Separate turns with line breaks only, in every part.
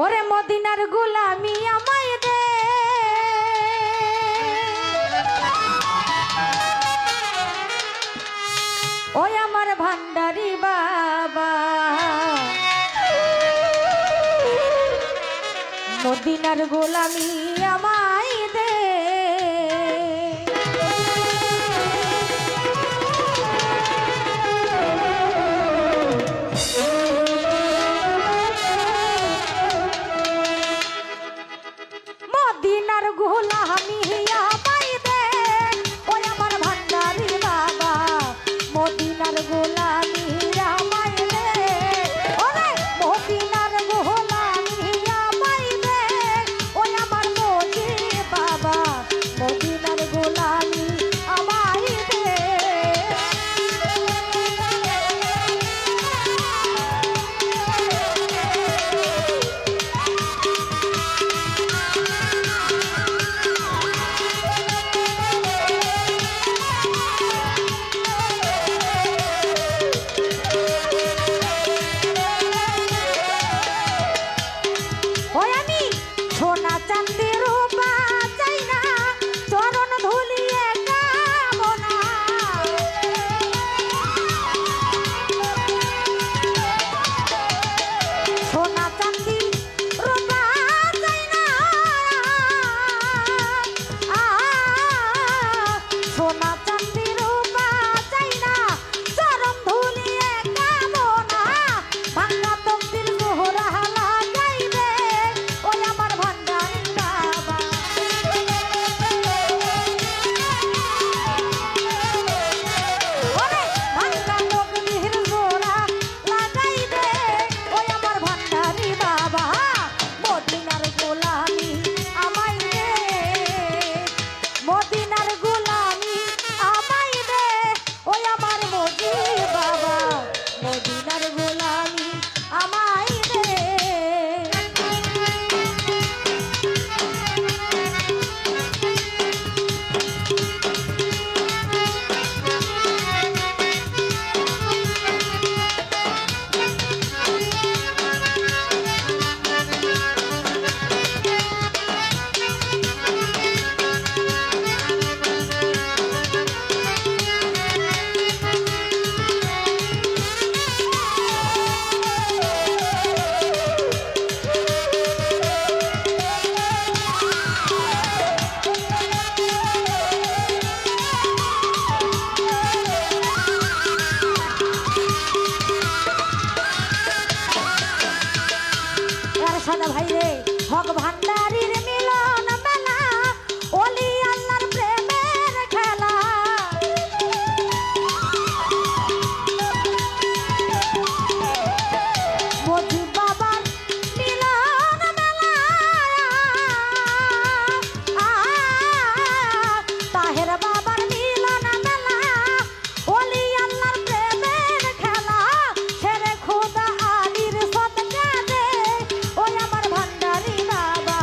ওরে মদিনার গোলামি আমায় দে, ওই আমার ভান্ডারি বাবা। মদিনার গোলামি আমায় দে, মদিনার গোলামি আমায় দে, ওই আমার ভান্ডারি বাবা। মদিনার গোলামি আমায় দে, ওরে মদিনার গোলামি আমায় দে, ওই আমার মজি বাবা। মদিনার গোলামি আমায় দে। ওই আমি সোনা চাঁদি রূপা চাই না, চরণ ধুলিয়ে কামনা। সোনা চাঁদি রূপা চাই না, সোনা চাঁদি রূপা চাই না, চরণ ধুলিয়ে কামনা। ভাঙা তকদির মোহরা লাগাইবে, ওই আমার ভান্ডারি বাবা। ওরে ভাঙা তকদির মোহরা লাগাইবে, ওই আমার ভান্ডারি বাবা। মদিনার গোলামি আমায় দে, মদিনার গোলামি আমায় দে, ওই আমার মজি বাবা। মদিনার গোলামি আমায় দে। সাদা ভাই রে হক ভান্ডারির মিলন মেলা, ওলি আল্লাহর প্রেমের খেলা। মজি বাবার মিলন মেলা, তাহের বাবার মিলন মেলা, ওলি আল্লাহর প্রেমের খেলা। ছেড়ে খোদা আলীর সদকা দে, ওই আমার ভান্ডারি বাবা।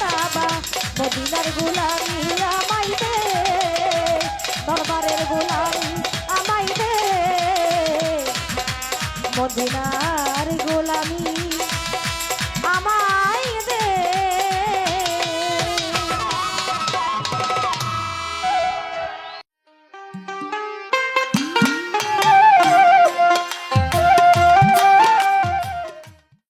কাবা মদিনার গোলামি আমায় দে দরবারের গোলামি আমায় দে মদিনা